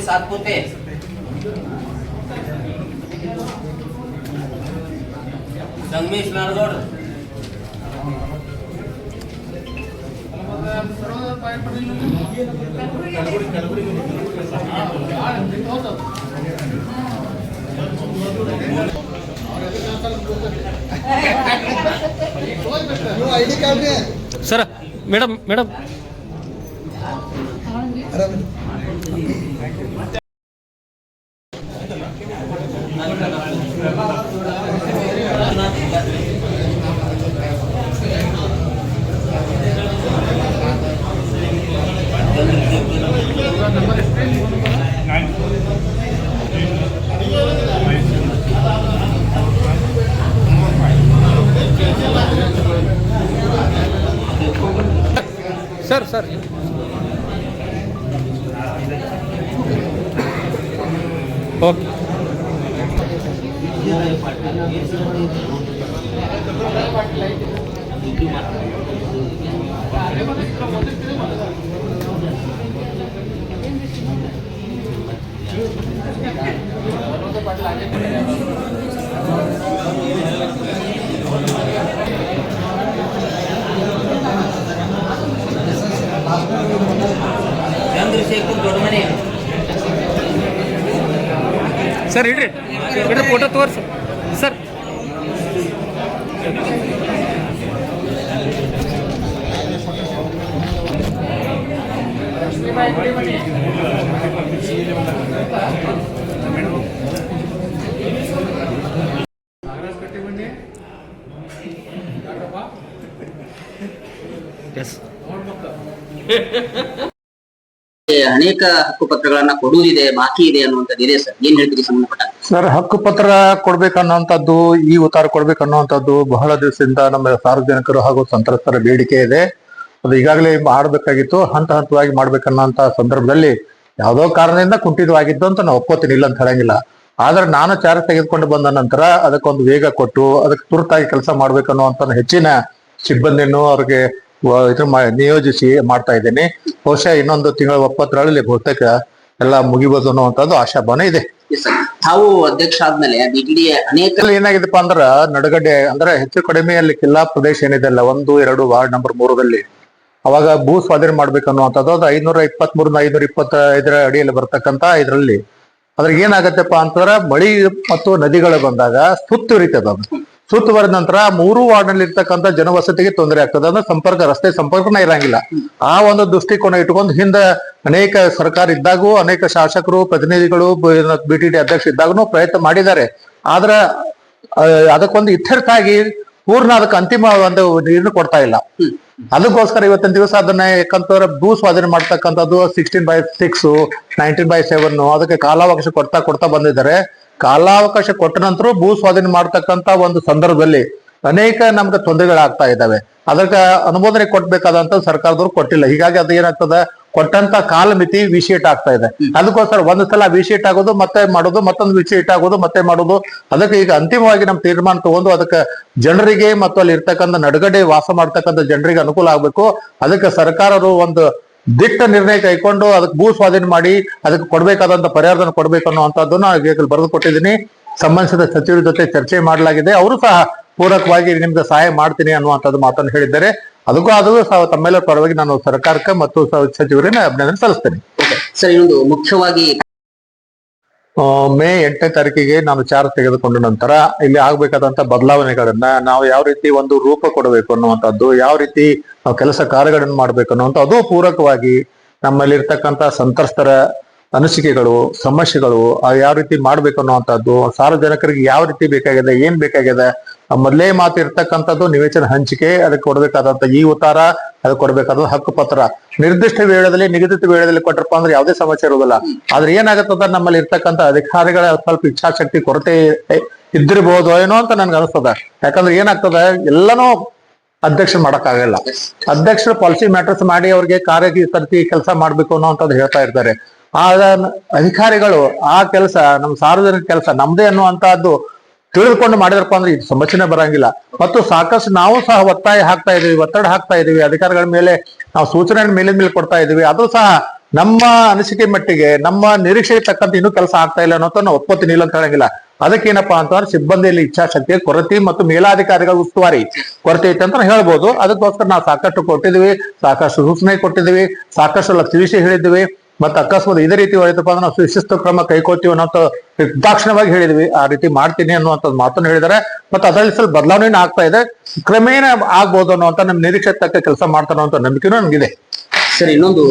Satpute, Sangamesh Nargod, sir madam madam sir sir okay Chandrashekhar Dodmane sir इड्री इड्री photo तोर्स सर यस ಅನೇಕ ಹಕ್ಕುಪತ್ರಗಳನ್ನ ಕೊಡುವುದಿದೆ, ಬಾಕಿ ಇದೆ ಅನ್ನುವಂಥದ್ದು ಇದೆ ಸರ್. ಏನ್ ಹೇಳ್ತೀರಿ ಸಂಬಂಧಪಟ್ಟ? ಸರ್, ಹಕ್ಕುಪತ್ರ ಕೊಡ್ಬೇಕನ್ನುವಂಥದ್ದು, ಈ ಉತ್ತಾರ ಕೊಡ್ಬೇಕನ್ನುವಂಥದ್ದು ಬಹಳ ದಿವಸದಿಂದ ನಮ್ಮ ಸಾರ್ವಜನಿಕರು ಹಾಗೂ ಸಂತ್ರಸ್ತರ ಬೇಡಿಕೆ ಇದೆ. ಅದು ಈಗಾಗಲೇ ಮಾಡಬೇಕಾಗಿತ್ತು, ಹಂತ ಹಂತವಾಗಿ ಮಾಡ್ಬೇಕನ್ನೋಂಥ ಸಂದರ್ಭದಲ್ಲಿ ಯಾವುದೋ ಕಾರಣದಿಂದ ಕುಂಠಿತವಾಗಿದ್ದು ಅಂತ ನಾವು ಒಪ್ಕೋತೀನಿ, ಇಲ್ಲ ಅಂತ ಹೇಳಂಗಿಲ್ಲ. ಆದ್ರೆ ನಾನು ಚಾರ್ಜ್ ತೆಗೆದುಕೊಂಡು ಬಂದ ನಂತರ ಅದಕ್ಕೊಂದು ವೇಗ ಕೊಟ್ಟು ಅದಕ್ಕೆ ತುರ್ತಾಗಿ ಕೆಲಸ ಮಾಡ್ಬೇಕನ್ನುವಂತ ಹೆಚ್ಚಿನ ಸಿಬ್ಬಂದಿಯನ್ನು ಅವ್ರಿಗೆ ನಿಯೋಜಿಸಿ ಮಾಡ್ತಾ ಇದ್ದೇನೆ. ಬಹುಶಃ ಇನ್ನೊಂದು ತಿಂಗಳ 20 ಬಹುತೇಕ ಎಲ್ಲ ಮುಗಿಬೋದು ಅನ್ನುವಂಥದ್ದು ಆಶಾಭಾವನೆ ಇದೆ. ತಾವು ಅಧ್ಯಕ್ಷ ಆದ್ಮೇಲೆ ಬಿಟಿಡಿ ಅನೇಕ ಏನಾಗಿದೆಪ್ಪ ಅಂದ್ರ ನಡುಗಡ್ಡೆ ಅಂದ್ರೆ ಹೆಚ್ಚು ಕಡಿಮೆ ಅಲ್ಲಿ ಕಿಲ್ಲಾ ಪ್ರದೇಶ ಏನಿದೆ ಅಲ್ಲ, 1, 2 ವಾರ್ಡ್ ನಂಬರ್ 3ರಲ್ಲಿ ಅವಾಗ ಭೂ ಸ್ವಾಧೀನ ಮಾಡ್ಬೇಕನ್ನುವಂಥದ್ದು ಅದು 523 525 ಅಡಿಯಲ್ಲಿ ಬರ್ತಕ್ಕಂತ ಇದರಲ್ಲಿ ಅದ್ರಾಗ ಏನಾಗತ್ತಪ್ಪ ಅಂತಂದ್ರ ಮಳಿ ಮತ್ತು ನದಿಗಳು ಬಂದಾಗ ಸುತ್ತುವರಿತದ. ಸುತ್ತುವರೆದ ನಂತರ 3 ವಾರ್ಡ್ನಲ್ಲಿ ಇರ್ತಕ್ಕಂಥ ಜನವಸತಿಗೆ ತೊಂದರೆ ಆಗ್ತದೆ. ಅಂದ್ರೆ ಸಂಪರ್ಕ, ರಸ್ತೆ ಸಂಪರ್ಕನೇ ಇರಂಗಿಲ್ಲ. ಆ ಒಂದು ದೃಷ್ಟಿಕೋನ ಇಟ್ಕೊಂಡು ಹಿಂದೆ ಅನೇಕ ಸರ್ಕಾರ ಇದ್ದಾಗೂ ಅನೇಕ ಶಾಸಕರು, ಪ್ರತಿನಿಧಿಗಳು, ಬಿಟಿಡಿ ಅಧ್ಯಕ್ಷ ಇದ್ದಾಗೂ ಪ್ರಯತ್ನ ಮಾಡಿದ್ದಾರೆ. ಆದ್ರ ಅದಕ್ಕೊಂದು ಇತ್ಯರ್ಥ ಆಗಿ ಪೂರ್ಣ ಅದಕ್ಕೆ ಅಂತಿಮ ಒಂದು ನೀರನ್ನು ಕೊಡ್ತಾ ಇಲ್ಲ. ಅದಕ್ಕೋಸ್ಕರ ಇವತ್ತಿನ ದಿವಸ ಅದನ್ನ ಯಾಕಂತಂದ್ರೆ ಭೂ ಸ್ವಾಧೀನ ಮಾಡ್ತಕ್ಕಂಥದ್ದು 16/6, 19/7 ಅದಕ್ಕೆ ಕಾಲಾವಕಾಶ ಕೊಡ್ತಾ ಬಂದಿದ್ದಾರೆ. ಕಾಲಾವಕಾಶ ಕೊಟ್ಟ ನಂತರ ಭೂ ಸ್ವಾಧೀನ ಮಾಡ್ತಕ್ಕಂತ ಒಂದು ಸಂದರ್ಭದಲ್ಲಿ ಅನೇಕ ನಮ್ಗೆ ತೊಂದರೆಗಳಾಗ್ತಾ ಇದ್ದಾವೆ. ಅದಕ್ಕೆ ಅನುಮೋದನೆ ಕೊಡ್ಬೇಕಾದಂತ ಸರ್ಕಾರದವ್ರು ಕೊಟ್ಟಿಲ್ಲ. ಹೀಗಾಗಿ ಅದು ಏನಾಗ್ತದೆ, ಕೊಟ್ಟಂತ ಕಾಲಮಿತಿ ವಿಶೇಟ್ ಆಗ್ತಾ ಇದೆ. ಅದಕ್ಕೋಸ್ಕರ ಒಂದು ಸಲ ವಿಶೇಟ್ ಆಗೋದು, ಮತ್ತೆ ಮಾಡೋದು, ಮತ್ತೊಂದು ವಿಶೇಟ್ ಆಗೋದು, ಮತ್ತೆ ಮಾಡೋದು. ಅದಕ್ಕೆ ಈಗ ಅಂತಿಮವಾಗಿ ನಮ್ ತೀರ್ಮಾನ ತಗೊಂಡು ಅದಕ್ಕೆ ಜನರಿಗೆ ಮತ್ತು ಅಲ್ಲಿ ಇರ್ತಕ್ಕಂಥ ನಡುಗಡೆ ವಾಸ ಮಾಡ್ತಕ್ಕಂಥ ಜನರಿಗೆ ಅನುಕೂಲ ಆಗ್ಬೇಕು. ಅದಕ್ಕೆ ಸರ್ಕಾರರು ಒಂದು ದಿಟ್ಟ ನಿರ್ಣಯ ಕೈಕೊಂಡು ಅದಕ್ಕೆ ಭೂ ಸ್ವಾಧೀನ ಮಾಡಿ ಅದಕ್ಕೆ ಕೊಡ್ಬೇಕಾದಂತ ಪರಿಹಾರವನ್ನು ಕೊಡ್ಬೇಕು ಅನ್ನುವಂಥದ್ದನ್ನ ಬರೆದು ಕೊಟ್ಟಿದ್ದೀನಿ. ಸಂಬಂಧಿಸಿದ ಸಚಿವರ ಜೊತೆ ಚರ್ಚೆ ಮಾಡಲಾಗಿದೆ. ಅವರು ಸಹ ಪೂರಕವಾಗಿ ನಿಮ್ಗೆ ಸಹಾಯ ಮಾಡ್ತೀನಿ ಅನ್ನುವಂಥದ್ದು ಮಾತನ್ನು ಹೇಳಿದ್ದಾರೆ. ಅದು ತಮ್ಮೆಲ್ಲರ ಪರವಾಗಿ ನಾನು ಸರ್ಕಾರಕ್ಕೆ ಮತ್ತು ಸಚಿವರಿಗೆ ಅಭಿನಂದನೆ ಸಲ್ಲಿಸ್ತೇನೆ. ಸರ್, ಇನ್ನೊಂದು ಮುಖ್ಯವಾಗಿ ಮೇ 8ನೇ ತಾರೀಕಿಗೆ ನಾನು ಚಾರ್ಜ್ ತೆಗೆದುಕೊಂಡ ನಂತರ ಇಲ್ಲಿ ಆಗ್ಬೇಕಾದಂತ ಬದಲಾವಣೆಗಳನ್ನ ನಾವು ಯಾವ ರೀತಿ ಒಂದು ರೂಪ ಕೊಡಬೇಕು ಅನ್ನುವಂಥದ್ದು, ಯಾವ ರೀತಿ ನಾವು ಕೆಲಸ ಕಾರ್ಯಗಳನ್ನು ಮಾಡ್ಬೇಕು ಅನ್ನುವಂಥ ಅದು ಪೂರಕವಾಗಿ ನಮ್ಮಲ್ಲಿ ಇರ್ತಕ್ಕಂಥ ಸಂತ್ರಸ್ತರ ಅನಿಸಿಕೆಗಳು, ಸಮಸ್ಯೆಗಳು ಯಾವ ರೀತಿ ಮಾಡ್ಬೇಕು ಅನ್ನುವಂಥದ್ದು, ಸಾರ್ವಜನಿಕರಿಗೆ ಯಾವ ರೀತಿ ಬೇಕಾಗಿದೆ, ಏನ್ ಬೇಕಾಗಿದೆ, ಮೊದಲೇ ಮಾತು ಇರ್ತಕ್ಕಂಥದ್ದು ನಿವೇಶನ ಹಂಚಿಕೆ, ಅದಕ್ಕೆ ಕೊಡ್ಬೇಕಾದಂತ ಈ ಉತ್ತಾರ, ಅದಕ್ಕೆ ಕೊಡ್ಬೇಕಾದ ಹಕ್ಕು ಪತ್ರ ನಿರ್ದಿಷ್ಟ ವೇಳೆಯಲ್ಲಿ ನಿಗದಿತ ವೇಳೆಯಲ್ಲಿ ಕೊಟ್ಟರಪ್ಪ ಅಂದ್ರೆ ಯಾವುದೇ ಸಮಸ್ಯೆ ಇರೋದಿಲ್ಲ. ಆದ್ರೆ ಏನಾಗತ್ತದ, ನಮ್ಮಲ್ಲಿ ಇರ್ತಕ್ಕಂಥ ಅಧಿಕಾರಿಗಳ ಸ್ವಲ್ಪ ಇಚ್ಛಾಶಕ್ತಿ ಕೊರತೆ ಇದ್ದಿರಬಹುದು ಏನೋ ಅಂತ ನನ್ಗೆ ಅನಿಸ್ತದ. ಯಾಕಂದ್ರೆ ಏನಾಗ್ತದ, ಎಲ್ಲನೂ ಅಧ್ಯಕ್ಷ ಮಾಡಕ್ಕಾಗಲ್ಲ. ಅಧ್ಯಕ್ಷರು ಪಾಲಿಸಿ ಮ್ಯಾಟರ್ಸ್ ಮಾಡಿ ಅವ್ರಿಗೆ ಕಾರ್ಯತರ್ತಿ ಕೆಲಸ ಮಾಡ್ಬೇಕು ಅನ್ನೋಂಥದ್ದು ಹೇಳ್ತಾ ಇರ್ತಾರೆ. ಆ ಅಧಿಕಾರಿಗಳು ಆ ಕೆಲಸ ನಮ್ಮ ಸಾರ್ವಜನಿಕ ಕೆಲಸ ನಮ್ದೇ ಅನ್ನುವಂತಹದ್ದು ತಿಳಿದುಕೊಂಡು ಮಾಡಿದ್ರಪ್ಪ ಅಂದ್ರೆ ಇದು ಸಮಸ್ಯೆನೇ ಬರಂಗಿಲ್ಲ. ಮತ್ತು ಸಾಕಷ್ಟು ನಾವು ಸಹ ಒತ್ತಾಯ ಹಾಕ್ತಾ ಇದೀವಿ, ಒತ್ತಡ ಹಾಕ್ತಾ ಇದೀವಿ ಅಧಿಕಾರಿಗಳ ಮೇಲೆ. ನಾವು ಸೂಚನೆ ಮೇಲಿನ ಮೇಲೆ ಕೊಡ್ತಾ ಇದೀವಿ. ಅದು ಸಹ ನಮ್ಮ ಅನಿಸಿಕೆ ಮಟ್ಟಿಗೆ ನಮ್ಮ ನಿರೀಕ್ಷೆಗೆ ತಕ್ಕಂತೆ ಇನ್ನೂ ಕೆಲಸ ಆಗ್ತಾ ಇಲ್ಲ ಅನ್ನೋದು ನಾವು ಒಪ್ಪತ್ತೀನಿ, ಇಲ್ಲ ಅಂತ ಹೇಳಂಗಿಲ್ಲ. ಅದಕ್ಕೇನಪ್ಪಾ ಅಂತಂದ್ರೆ ಸಿಬ್ಬಂದಿಯಲ್ಲಿ ಇಚ್ಛಾಶಕ್ತಿಯ ಕೊರತೆ ಮತ್ತು ಮೇಲಾಧಿಕಾರಿಗಳ ಉಸ್ತುವಾರಿ ಕೊರತೆ ಐತೆ ಅಂತ ಹೇಳ್ಬೋದು. ಅದಕ್ಕೋಸ್ಕರ ನಾವು ಸಾಕಷ್ಟು ಕೊಟ್ಟಿದ್ವಿ, ಸಾಕಷ್ಟು ಸೂಚನೆ ಕೊಟ್ಟಿದ್ವಿ, ಸಾಕಷ್ಟು ತಿಳಿಸಿ ಹೇಳಿದ್ವಿ. ಮತ್ತೆ ಅಕಸ್ಮಾತ್ ಇದೇ ರೀತಿ ಹೋಯ್ತಪ್ಪ ಅಂದ್ರೆ ನಾವು ಶಿಸ್ತು ಕ್ರಮ ಕೈಗೊಳ್ತೀವಿ ಅನ್ನೋಂಥ ನಿರ್ದಾಕ್ಷಿಣ್ಯವಾಗಿ ಹೇಳಿದ್ವಿ. ಆ ರೀತಿ ಮಾಡ್ತೀನಿ ಅನ್ನುವಂಥದ್ದು ಮಾತನ್ನು ಹೇಳಿದ್ದಾರೆ. ಮತ್ತೆ ಅದರಲ್ಲಿ ಸ್ವಲ್ಪ ಬದಲಾವಣೆ ಆಗ್ತಾ ಇದೆ, ಕ್ರಮೇಣ ಆಗ್ಬೋದು ಅನ್ನುವಂಥ ನಮ್ಮ ನಿರೀಕ್ಷೆ ತಕ್ಕ ಕೆಲಸ ಮಾಡ್ತಾನೆ ಅನ್ನೋ ನಂಬಿಕೆನೂ ನಮಗಿದೆ. ಸರ್, ಇನ್ನೊಂದು